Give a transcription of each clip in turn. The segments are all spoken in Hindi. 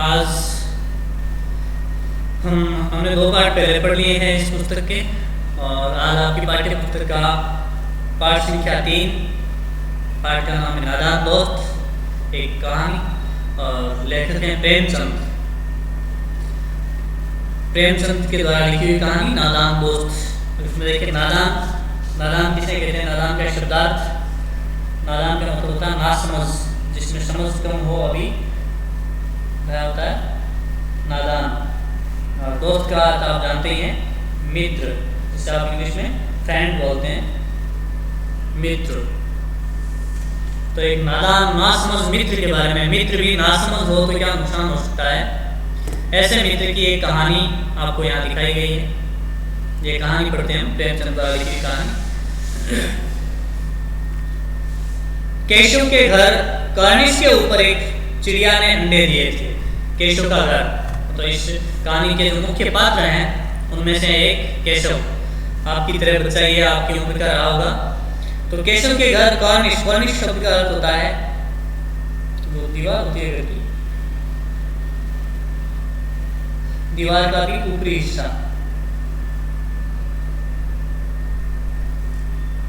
आज हमने 2 पाठ पहले पढ़ लिए हैं इस पुस्तक के, और आज आपकी पाठ्य पुस्तक का पाठ संख्या 3। पाठ का नाम है नादान दोस्त, एक कहानी, और लेखक हैं प्रेमचंद। प्रेमचंद के द्वारा लिखी हुई कहानी नादान दोस्त। इसमें देखिए नादान किसे कहते हैं। नादान का शब्दार्थ, नादान का मतलब होता है नासमझ, जिसमें समझ कम हो अभी क्या होता है नादान। और दोस्त का अर्थ आप जानते ही हैं मित्र, जिसे आप इंग्लिश में फ्रेंड बोलते हैं, मित्र। तो एक नादान नासमझ मित्र के बारे में, मित्र भी नासमझ हो तो क्या नुकसान हो सकता है, ऐसे मित्र की एक कहानी आपको यहाँ दिखाई गई है। ये कहानी पढ़ते हैं, प्रेमचंद द्वारा लिखी कहानी। केशव के घर कार्निश के ऊपर एक चिड़िया ने अंडे दिए थे। केशव का घर, तो इस कहानी के जो मुख्य पात्र हैं उनमें से एक केशव। आपकी तरह बच्चा ये आपकी उम्र का रहा होगा। तो केशव के घर कार्निश, कार्निश शब्द का अर्थ होता है वो दीवार होती है घर की, दीवार का भी ऊपरी हिस्सा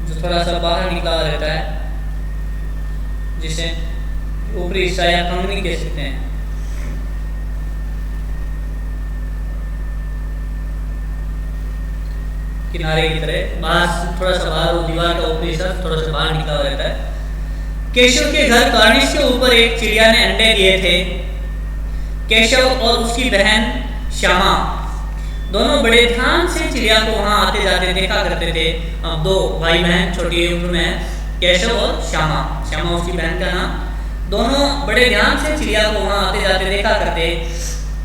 जो थोड़ा सा बाहर निकला रहता है, जिसे ऊपरी हिस्सा या कंगनी कह सकते हैं। किनारे की तरह बाहर थोड़ा सा बाहर, दीवार का ऊपरी हिस्सा थोड़ा सा बाहर निकला रहता है। केशव के घर कार्निश के ऊपर एक चिड़िया ने अंडे दिए थे। केशव और उसकी बहन श्यामा दोनों बड़े ध्यान से चिड़िया को वहां आते जाते देखा करते थे। अब 2 भाई बहन छोटी उम्र में है, केशव और श्यामा, श्यामा उसकी बहन का नाम। दोनों बड़े ध्यान से चिड़िया को वहां आते जाते देखा करते।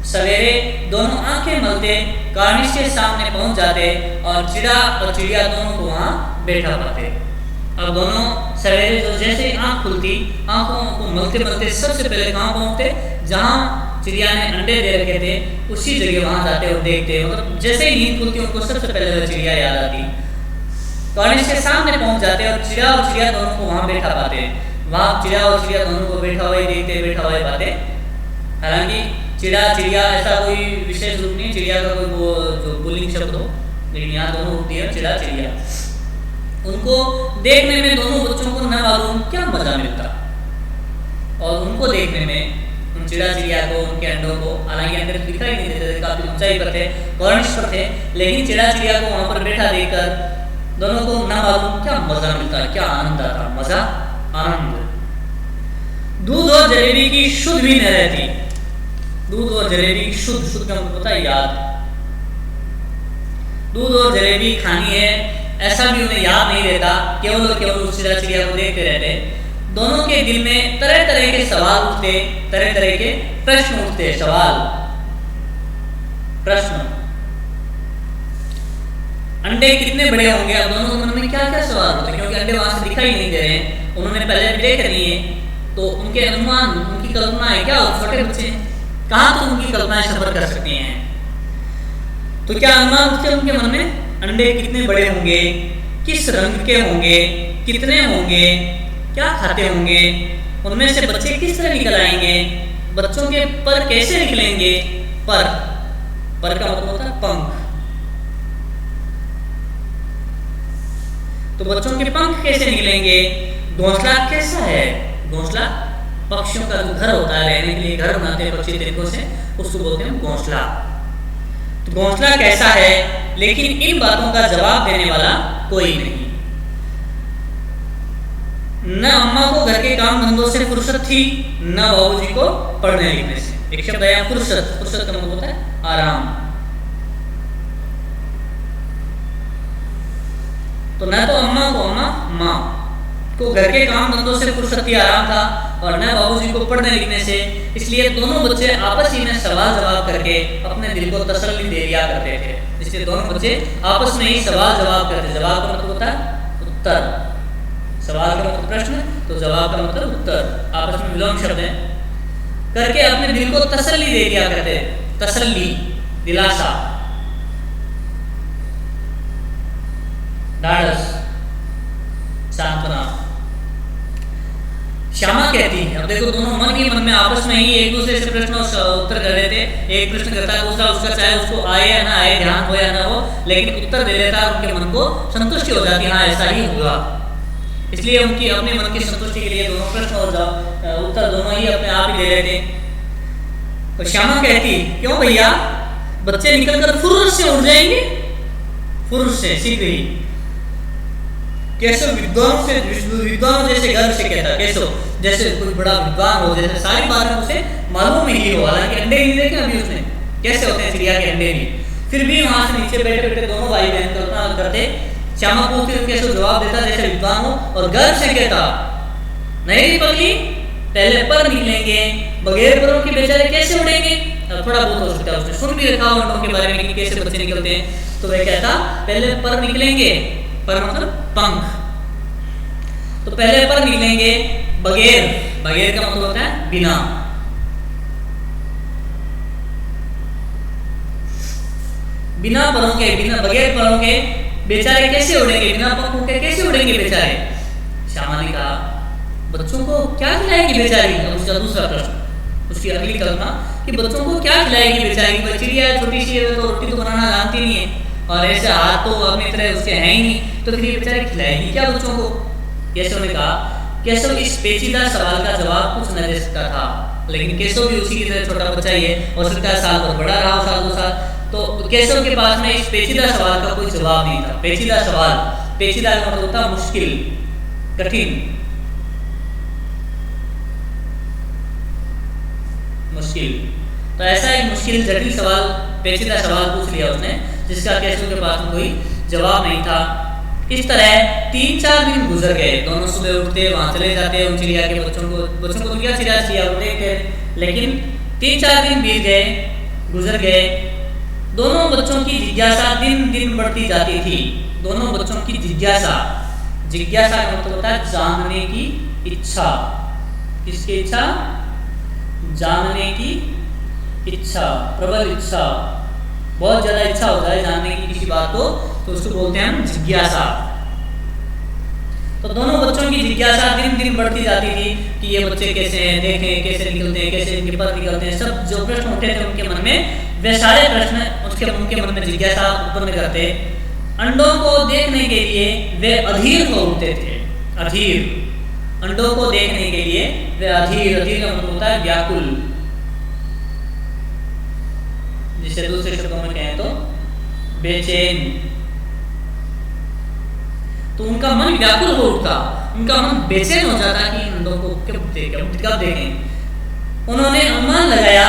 सवेरे दोनों आंखें मलते कार्निश के सामने पहुंच जाते और चिड़िया दोनों को वहां बैठा पाते। अब दोनों सवेरे तो जैसे आंख खुलती, आंखों को मलते मलते सबसे पहले कहाँ पहुंचते, जहां चिड़िया ने अंडे दे रखे थे उसी जगह वहां जाते और देखते। मतलब जैसे ही नींद खुलती उनको सबसे पहले वो चिड़िया याद आती। कार्निश के सामने पहुंच जाते और चिड़िया दोनों को वहां बैठा पाते। वहां चिड़िया दोनों को बैठा हुआ देखते, बैठा हुआ पाते। हालांकि चिड़िया ऐसा कोई विशेष रूप नहीं, चिड़िया का कोई वो जो पुल्लिंग शब्द हो, लेकिन यहाँ दोनों होती है चिड़िया। उनको देखने में दोनों बच्चों को न मालूम क्या मजा मिलता, और उनको देखने में उन चिड़िया को, उनके अंडों को, हालांकि अंदर दिखाई नहीं देते थे, काफी ऊंचाई पर थे, कार्निश पर थे, लेकिन चिड़िया को वहां पर बैठा देखकर दोनों को न मालूम क्या मजा मिलता, क्या आनंद आता। मजा, आनंद। दूध और जलेबी की शुद्ध भी न रहती। दूध और जलेबी शुद्ध, शुद्ध का मतलब होता है याद। दूध और जलेबी खानी है ऐसा भी उन्हें याद नहीं रहता, केवल और केवल उस चिड़िया को देखते रहते। दोनों के दिल में तरह तरह के सवाल उठते, तरह तरह के प्रश्न उठते। सवाल, प्रश्न, अंडे कितने बड़े होंगे। अब दोनों के मन में क्या क्या सवाल होते, क्योंकि अंडे वहां से दिखाई नहीं दे रहे हैं, उन्होंने पहले भी देख लिए, तो उनके अनुमान, उनकी कल्पनाएं क्या हो, छोटे बच्चे कहाँ तो उनकी कल्पनाएं सफर कर सकती हैं। तो क्या अनुमान उठते उनके मन में, अंडे कितने बड़े होंगे, किस रंग के होंगे, कितने होंगे, क्या खाते होंगे, उनमें से बच्चे किस तरह निकल आएंगे, बच्चों के पर कैसे निकलेंगे। पर का मतलब होता है पंख। तो बच्चों के पंख कैसे निकलेंगे, घोंसला कैसा है, घोंसला पक्षियों का जो घर होता है, रहने के लिए घर बनाते हैं पक्षी तरीकों से, उसको बोलते हैं घोंसला। तो घोंसला कैसा है, लेकिन इन बातों का जवाब देने वाला कोई नहीं। न अम्मा को घर के काम धंधों से फुर्सत थी, न बाबूजी को पढ़ने लिखने से। एक शब्द है फुर्सत, फुर्सत का मतलब होता है आराम। तो न तो माँ को घर के काम धंधों से फुर्सत थी, आराम था, और न बाबूजी को पढ़ने लिखने से। इसलिए दोनों बच्चे आपस ही में सवाल जवाब करके अपने दिल को तसल्ली दे दिया करते थे। इसलिए दोनों बच्चे आपस में ही सवाल जवाब करते। जवाब का मतलब होता है उत्तर, सवाल का मतलब प्रश्न, तो जवाब का मतलब उत्तर, आपस में विलोम शब्द है, करके अपने दिल को तसल्ली दे दिया करते। तसल्ली, दिलासा, ढाढ़स, सांत्वना। श्यामा कहती है, अब देखो दोनों मन ही मन में आपस में ही एक दूसरे से प्रश्न और उत्तर कर रहे थे। एक प्रश्न करता है, दूसरा उसका चाहे उसको आए या ना आए, ध्यान हो या ना हो, लेकिन उत्तर दे देता है, उनके मन को संतुष्टि हो जाती है, हाँ ऐसा ही होगा। इसलिए उनकी अपने मन की संतुष्टि के लिए दोनों प्रश्न और उत्तर दोनों ही अपने आप ही दे रहे थे। तो श्यामा कहती, क्यों भैया, बच्चे निकलकर फुर्र से उड़ जाएंगे, फुर्र से शीघ्र ही। केशव विद्वानों जैसे गर्व से कहता, केशव जैसे कोई बड़ा विद्वान हो, जैसे सारी बातें उसे मालूम ही हो, हालांकि अंडे नहीं देखे अभी उसने, कैसे होते हैं चिड़िया के अंडे भी। फिर भी वहां से नीचे बैठे बैठे दोनों भाई बहन कल्पना करते। श्यामा पूछती, केशव जवाब देता जैसे विद्वान हो और गर्व से कहता, नहीं पगली, पहले पर निकलेंगे, बगैर परों के बेचारे कैसे उड़ेंगे। थोड़ा बहुत हो सकता है उसने सुन भी रखा हो अंडों के बारे में कि कैसे बच्चे निकलते हैं। तो वह कहता पहले पर निकलेंगे, पर मतलब पंख, तो पहले पर निकलेंगे, बगैर, बगैर का मतलब होता है बिना, बिना परों के, बिना बगैर परों के बेचारे कैसे उड़ेंगे, बिना पंखों के कैसे उड़ेंगे बेचारे। श्यामा ने कहा, बच्चों को क्या खिलाएगी बेचारी। उसका दूसरा प्रश्न, उसकी अगली कल्पना कि बच्चों को क्या खिलाएगी बेचारी, कोई चिड़िया छोटी सी है तो रोटी तो बनाना जानती नहीं है, और ऐसे हाथ तो अपनी तरह उसके हैं ही नहीं, तो फिर ये बेचारी खिलाएगी क्या बच्चों को। केशव ने कहा, केशव इस पेचीदा सवाल का जवाब कुछ न दे सकता था, लेकिन केशव भी उसी की तरह छोटा बच्चा ही है, हो सकता है साल भर बड़ा रहा हो, साल दो साल, तो केशव के पास में इस पेचीदा सवाल का कोई जवाब नहीं था। पेचीदा सवाल, पेचीदा का मतलब होता मुश्किल, कठिन, मुश्किल। तो ऐसा एक मुश्किल जटिल सवाल, पेचीदा सवाल पूछ लिया उसने, जिसका केशव के पास में कोई जवाब नहीं था। इस तरह 3-4 दिन गुजर गए। दोनों सुबह उठते, वहां चले जाते, उन चिड़िया के बच्चों को क्या चिड़िया उड़े, लेकिन 3-4 दिन बीत गए, गुजर गए। दोनों बच्चों की जिज्ञासा दिन दिन बढ़ती जाती थी। दोनों बच्चों की जिज्ञासा, जिज्ञासा का मतलब होता है जानने की इच्छा। किसकी इच्छा? जानने की इच्छा, प्रबल इच्छा, बहुत ज्यादा इच्छा होता है जानने की किसी बात को, तो उसको बोलते हैं हम जिज्ञासा। तो दोनों बच्चों की जिज्ञासा दिन दिन बढ़ती जाती थी कि ये बच्चे कैसे हैं, देखें कैसे निकलते हैं, कैसे इनके पर निकलते हैं। सब जो प्रश्न उठे थे उनके मन में, वे सारे प्रश्न उनके मन में जिज्ञासा उत्पन्न करते। अंडों को देखने के लिए वे अधीर हो उठते थे। अधीर, अंडों को देखने के लिए वे अधीर, अधीर का मतलब होता है व्याकुल, जिसे दूसरे शब्दों में कहें तो बेचैन। तो उनका मन व्याकुल हो उठता, उनका मन बेचैन हो जाता कि अंडों को कब देखें। उन्होंने अनुमान लगाया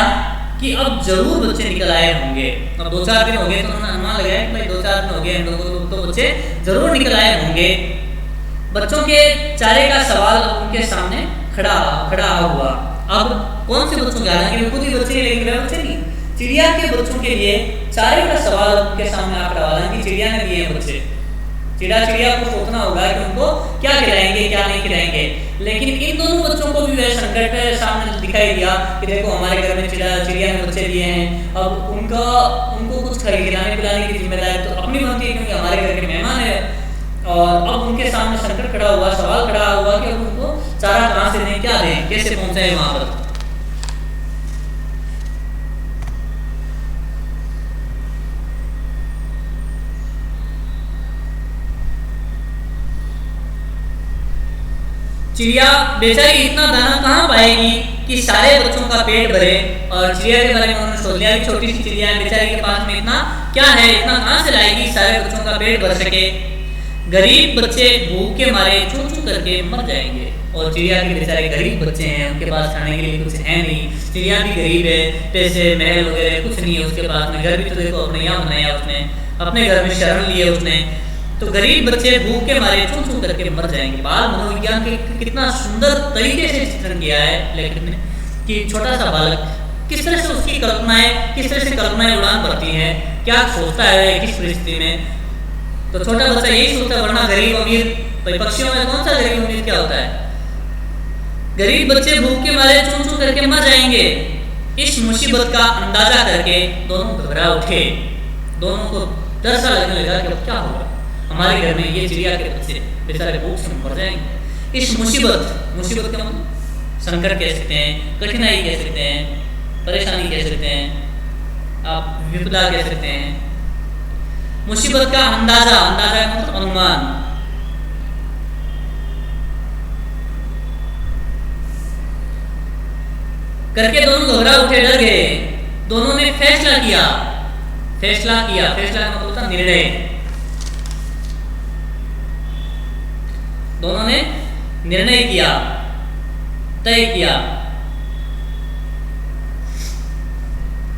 कि अब जरूर बच्चे निकल आए होंगे। अब 2-4 दिन हो गए, तो उन्होंने अनुमान लगाया कि भाई 2-4 दिन हो गए अंडों को, तो बच्चे जरूर निकल आए होंगे। बच्चों के चारे का सवाल उनके सामने खड़ा हुआ। अब कौन से बच्चों के, हालांकि खुद ही बच्चे, लेकिन वे बच्चे नहीं, चिड़िया के बच्चों के लिए चारे का सवाल उनके सामने आ खड़ा हुआ कि चिड़िया ने दिए बच्चे। चिड़िया को सोचना होगा कि उनको क्या खिलाएंगे क्या नहीं खिलाएंगे, लेकिन इन दोनों बच्चों को भी वह संकट सामने दिखाई दिया कि देखो हमारे घर में चिड़िया ने बच्चे दिए हैं, अब उनको कुछ खिलाने पिलाने की जिम्मेदारी तो अपनी बनती है, क्योंकि हमारे घर के मेहमान है। और अब उनके सामने संकट खड़ा हुआ, सवाल खड़ा हुआ कि अब उनको चारा कहाँ से दें, क्या दें, कैसे पहुंचाए वहां पर। चिड़िया बेचारी इतना दाना कहाँ पाएगी कि सारे बच्चों का पेट भरे। और चिड़िया के बारे में उन्होंने सोच लिया कि छोटी सी चिड़िया है, बेचारी के पास में इतना क्या है, इतना कहाँ से लाएगी सारे बच्चों का पेट भर सके। गरीब बच्चे भूख के मारे चू चू करके मर जाएंगे। और चिड़िया के बेचारे गरीब बच्चे हैं, उनके पास खाने के लिए कुछ है नहीं। चिड़िया भी गरीब है, पैसे महल वगैरह कुछ नहीं है उसके पास में। घर भी तो देखो अपने यहाँ बनाया उसने, अपने घर में शरण लिए उसने। तो गरीब बच्चे भूख के मारे चू चू करके मर जाएंगे। बाल मनोविज्ञान के कितना सुंदर तरीके से चित्रण किया है लेखक ने कि छोटा सा बालक किस तरह से उसकी कल्पनाएं, किस तरह से कल्पनाएं उड़ान भरती हैं, क्या सोचता है किस परिस्थिति में। तो छोटा बच्चा यही सोचता है, वरना गरीब अमीर, भाई पक्षियों में कौन सा गरीब अमीर क्या होता है। गरीब बच्चे भूख के मारे चू चू करके मर जाएंगे। इस मुसीबत का अंदाजा करके दोनों घबरा उठे। दोनों को डर सा लगने लगा कि अब क्या होगा, हमारे घर में ये चिड़िया के बच्चे बेचारे भूख से मर जाएंगे। इस मुसीबत का मतलब संकट कह सकते हैं, कठिनाई कह सकते हैं, परेशानी कह सकते हैं, आप विपदा कह सकते हैं। मुसीबत का अंदाजा मतलब अनुमान। करके दोनों घबरा उठे, डर गए। दोनों ने फैसला किया का मतलब था निर्णय। दोनों ने निर्णय किया, तय किया,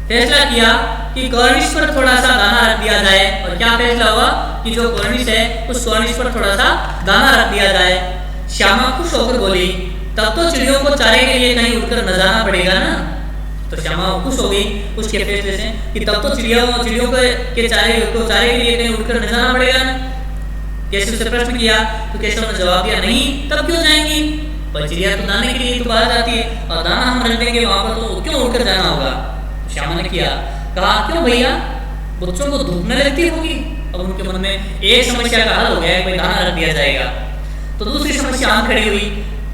फैसला किया कि कॉर्निश पर थोड़ा सा दाना रख दिया जाए। और क्या फैसला हुआ कि जो कॉर्निश है उस कॉर्निश पर थोड़ा सा दाना रख दिया जाए। श्यामा खुश होकर बोली, तब तो चिड़ियों को चारे के लिए कहीं उड़कर न जाना पड़ेगा ना। तो श्यामा खुश हो गई उसके फैसले से कि तब तो चिड़ियों के चारे के लिए कहीं उड़कर न जाना पड़ेगा ना। केशव से प्रश्न किया तो केशव ने जवाब दिया, नहीं, तब क्यों जाएंगी? पर चिड़िया तो दाने के लिए तो बाहर जाती है और दाना हम रख देंगे वहां पर, तो क्यों उड़कर जाना होगा? श्यामा ने कहा, क्यों भैया, बच्चों को धूप में लगती होगी। अब उनके मन में एक समस्या का हल हो गया, भाई दाना रख दिया जाएगा। तो दूसरी समस्या आम खड़ी हुई।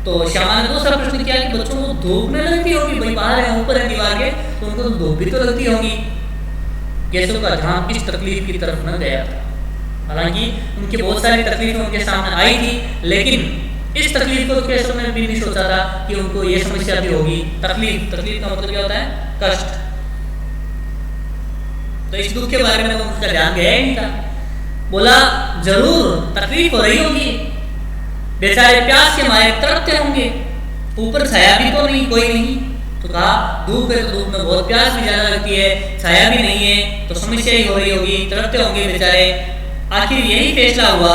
तो श्यामा ने दूसरा प्रश्न किया कि बच्चों को धूप में लगती होगी, भाई बाहर है, ऊपर है दीवार के, तो उनको तो धूप भी तो लगती होगी। केशव का ध्यान इस तकलीफ की तरफ न गया था। हालांकि उनकी बहुत सारी तकलीफें उनके सामने आई थी, लेकिन इस तकलीफ को केशव ने भी नहीं सोचा था कि उनको ये समस्या भी होगी। तकलीफ का मतलब क्या होता है? कष्ट। तो इस दुख के बारे में तो उनका ध्यान गया ही नहीं था। बोला, जरूर तकलीफ हो रही होगी, बेचारे प्यास के मारे तड़पते होंगे, ऊपर छाया भी तो नहीं, कोई नहीं। तो कहा, धूप है तो धूप में बहुत प्यास भी ज्यादा लगती है, छाया भी नहीं है, तो समस्या ही हो रही होगी, तड़पते होंगे बेचारे। आखिर यही फैसला हुआ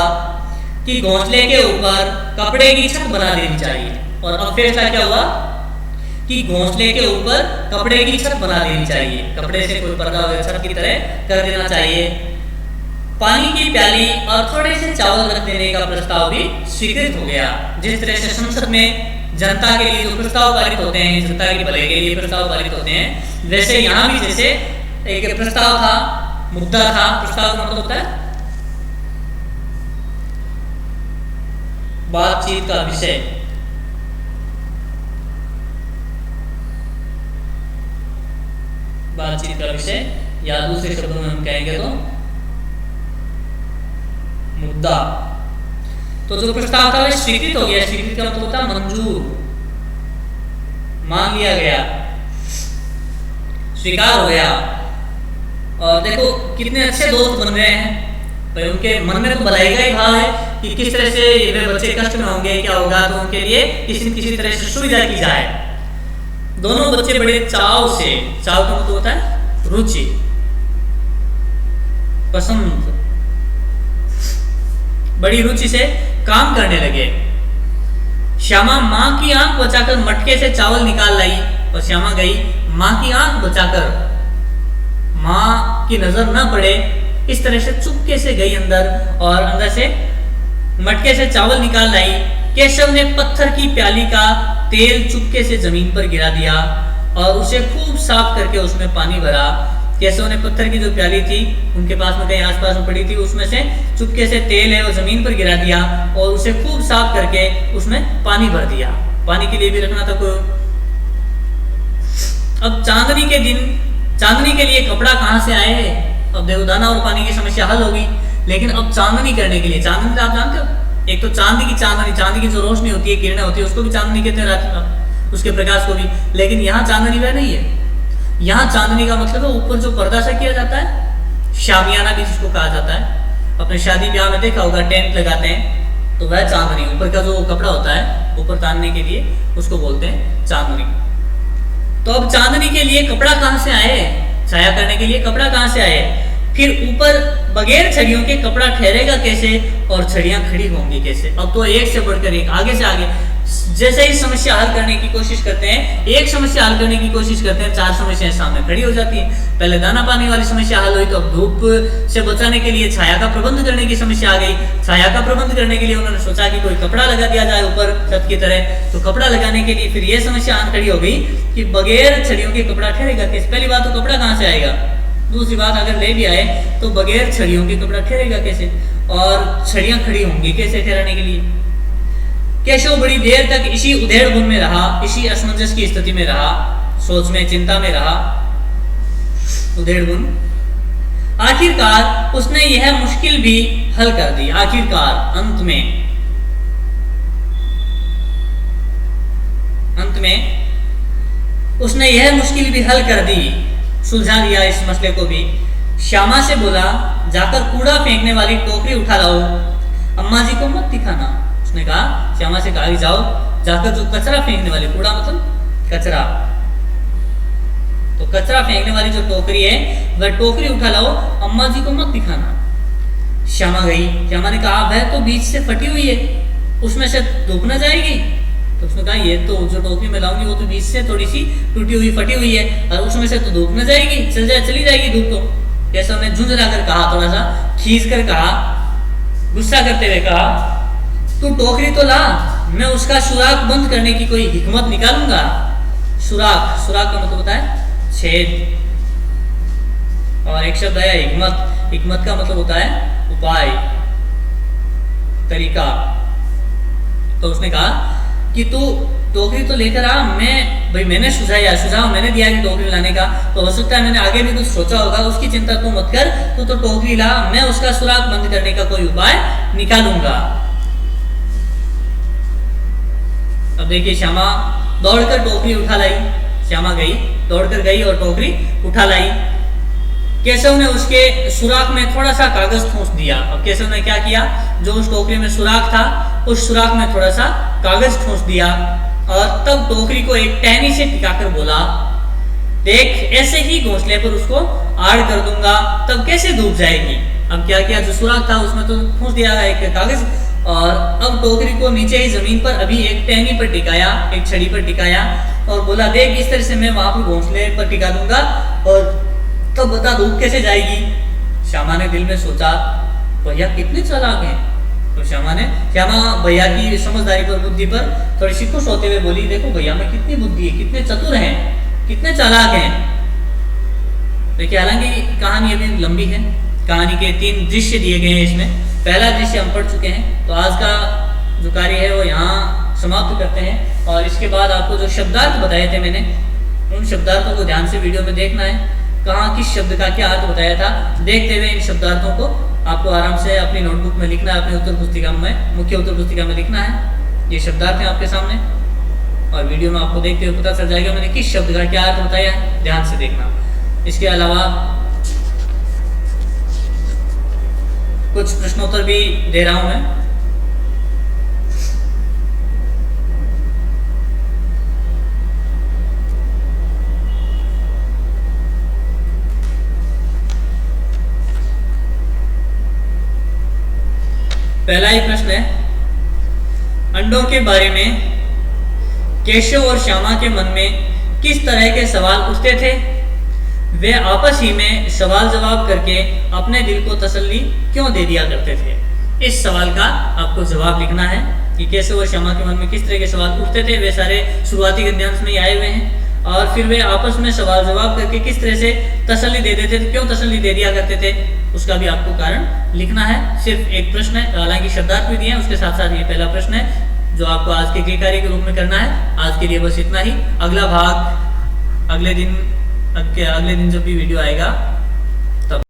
कि घोंसले के ऊपर कपड़े की छत बना देनी चाहिए। और अब फैसला क्या हुआ कि घोंसले के ऊपर कपड़े की छत बना देनी चाहिए, कपड़े से कोई पर्दा वगैरह छत की तरह कर देना चाहिए। पानी की प्याली और थोड़े से चावल रख देने का प्रस्ताव भी स्वीकृत हो गया। जिस तरह से संसद में जनता के लिए जो प्रस्ताव पारित होते हैं, जनता के भले के लिए प्रस्ताव पारित होते हैं, वैसे यहाँ भी जैसे एक प्रस्ताव था, मुद्दा था। प्रस्ताव का मतलब होता है बातचीत का विषय। बातचीत का विषय, या दूसरे शब्दों में हम कहेंगे तो मुद्दा। तो जो प्रस्ताव था वह स्वीकृत हो गया। स्वीकृत का मतलब होता है मंजूर, मान लिया गया, स्वीकार हो गया। और देखो कितने अच्छे दोस्त बन रहे हैं भाई, उनके मन में तो भलाई का ही भाव है कि किस तरह से वे बच्चे कष्ट में होंगे, क्या होगा, तो उनके लिए किसी तरह से सुविधा की जाए। दोनों बच्चे बड़े चाव का मतलब होता है रुचि, पसंद, बड़ी रुचि से काम करने लगे। श्यामा माँ की आंख बचाकर मटके से चावल निकाल लाई और श्यामा गई माँ की आंख बचाकर, माँ की नजर न पड़े इस तरह से चुपके से गई अंदर और अंदर से मटके से चावल निकाल लाई। केशव ने पत्थर की प्याली का तेल चुपके से जमीन पर गिरा दिया और उसे खूब साफ करके उसमें पानी भरा। केशव ने पत्थर की जो प्याली थी उनके पास में कहीं आसपास में पड़ी थी, उसमें से चुपके से तेल है वो जमीन पर गिरा दिया और उसे खूब साफ करके उसमें पानी भर दिया। पानी के लिए भी रखना था कोई। अब चांदनी के दिन चांदनी के लिए कपड़ा कहाँ से आए? अब देखो दाना और पानी की समस्या हल होगी, लेकिन अब चांदनी करने के लिए, चांदनी आप जानते हो, एक तो चांदी की जो रोशनी होती है, किरणें होती है, उसको भी चांदनी कहते हैं, उसके प्रकाश को भी। लेकिन यहाँ चांदनी वह नहीं है। यहाँ चांदनी का मतलब है ऊपर जो पर्दा सा किया जाता है, शामियाना भी जिसको कहा जाता है। अपने शादी ब्याह में देखा होगा टेंट लगाते हैं, तो वह चांदनी, ऊपर का जो कपड़ा होता है ऊपर तानने के लिए, उसको बोलते हैं चांदनी। तो अब चांदनी के लिए कपड़ा कहाँ से आए? छाया करने के लिए कपड़ा कहाँ से आए? फिर ऊपर बगैर छड़ियों के कपड़ा ठहरेगा कैसे और छड़ियां खड़ी होंगी कैसे? अब तो एक से बढ़कर एक, आगे से आगे, जैसे ही समस्या हल करने की कोशिश करते हैं, एक समस्या हल करने की कोशिश करते हैं, चार समस्याएं सामने खड़ी हो जाती हैं। पहले दाना पानी वाली समस्या हल हुई, तो अब धूप से बचाने के लिए छाया का प्रबंध करने की समस्या आ गई। छाया का प्रबंध करने के लिए उन्होंने सोचा कि कोई कपड़ा लगा दिया जाए ऊपर छत की तरह। तो कपड़ा लगाने के लिए फिर ये समस्या आन खड़ी हो गई कि बगैर छड़ियों के कपड़ा ठहरेगा कैसे? पहली बात तो कपड़ा कहाँ से आएगा, दूसरी बात अगर ले भी आए तो बगैर छड़ियों के कपड़ा ठहरेगा कैसे, और छड़ियां खड़ी होंगी कैसे ठहराने के लिए? केशव बड़ी देर तक इसी उधेड़ बुन में रहा, इसी असमंजस की स्थिति में रहा, सोच में, चिंता में रहा, उधेड़ बुन। आखिरकार उसने यह मुश्किल भी हल कर दी। आखिरकार अंत में उसने यह मुश्किल भी हल कर दी, सुलझा दिया इस मसले को भी। श्यामा से बोला, जाकर कूड़ा फेंकने वाली टोकरी उठा लाओ, अम्मा जी को मत दिखाना। उसने कहा, श्यामा से कहा, जाओ जाकर जो कचरा फेंकने वाली, कूड़ा मतलब कचरा, तो कचरा फेंकने वाली जो टोकरी है वह टोकरी उठा लाओ, अम्मा जी को मत दिखाना। श्यामा गई। श्यामा ने कहा, वह तो बीच से फटी हुई है, उसमें से धूप न जाएगी। तो उसने कहा, ये तो जो टोकरी में लाऊंगी वो तो बीच से थोड़ी सी टूटी हुई, फटी हुई है, और उसमें से तो धूप न जाएगी, चली जाएगी धूप। तो कैसे उन्हें झुंझला कर कहा, थोड़ा सा खींच कर कहा, गुस्सा करते हुए कहा, तू टोकरी तो ला, मैं उसका सुराख बंद करने की कोई हिकमत निकालूंगा। सुराख का मतलब होता है छेद, और एक शब्द है हिकमत। हिकमत का मतलब होता है उपाय, तरीका। तो उसने कहा कि तू टोकरी तो लेकर आ, मैंने सुझाव मैंने दिया कि टोकरी लाने का, तो हो सकता है मैंने आगे भी कुछ सोचा होगा, उसकी चिंता तू मत कर, तू तो टोकरी ला, मैं उसका सुराख बंद करने का कोई उपाय निकालूंगा। अब देखिए, श्यामा दौड़कर टोकरी उठा लाई। श्यामा दौड़कर गई और टोकरी उठा लाई। केशव ने उसके सुराख में थोड़ा सा कागज ठूंस दिया। अब केशव ने क्या किया, जो उस टोकरी में सुराख था, उस सुराख में थोड़ा सा कागज ठूंस दिया, और तब टोकरी को एक टहनी से टिकाकर बोला, देख ऐसे ही घोंसले पर उसको आड़ कर दूंगा, तब कैसे डूब जाएगी। अब क्या किया, जो सुराख था उसमें तो ठूंस दिया एक कागज, और अब टोकरी को नीचे ही जमीन पर अभी एक टहनी पर टिकाया, एक छड़ी पर टिकाया, और बोला, देख इस तरह से मैं वहां पर घोंसले पर टिका दूंगा, और तब बता धूप कैसे जाएगी। श्यामा ने दिल में सोचा, भैया कितने चालाक हैं। तो श्यामा भैया की समझदारी पर, बुद्धि पर थोड़ी सी खुश होते हुए बोली, देखो भैया में कितनी बुद्धि है, कितने चतुर हैं, कितने चालाक हैं। देखिए, हालांकि कहानी अभी लंबी है, कहानी के 3 दृश्य दिए गए हैं इसमें। पहला दृश्य हम पढ़ चुके हैं, तो आज का जो कार्य है वो यहाँ समाप्त करते हैं, और इसके बाद आपको जो शब्दार्थ बताए थे मैंने, उन शब्दार्थों को ध्यान से वीडियो में देखना है, कहाँ किस शब्द का क्या अर्थ बताया था। देखते हुए इन शब्दार्थों को आपको आराम से अपनी नोटबुक में लिखना है, अपनी उत्तर पुस्तिका में, मुख्य उत्तर पुस्तिका में लिखना है। ये शब्दार्थ हैं आपके सामने, और वीडियो में आपको देखते हुए पता चल जाएगा मैंने किस शब्द का क्या अर्थ बताया है, ध्यान से देखना। इसके अलावा कुछ प्रश्नोत्तर भी दे रहा हूं मैं। पहला ही प्रश्न है, अंडों के बारे में केशव और श्यामा के मन में किस तरह के सवाल उठते थे। वे आपस ही में सवाल जवाब करके अपने दिल को तसल्ली क्यों दे दिया करते थे। इस सवाल का आपको जवाब लिखना है कि केशव और श्यामा के मन में किस तरह के सवाल उठते थे। वे सारे शुरुआती गद्यांश में ही आए हुए हैं, और फिर वे आपस में सवाल जवाब करके किस तरह से तसल्ली दे देते थे, क्यों तसल्ली दे दिया करते थे, उसका भी आपको कारण लिखना है। सिर्फ एक प्रश्न है, हालांकि शब्दार्थ भी दिए हैं, उसके साथ साथ ये पहला प्रश्न है जो आपको आज के गृह कार्य के रूप में करना है। आज के लिए बस इतना ही। अगला भाग अगले दिन जब भी वीडियो आएगा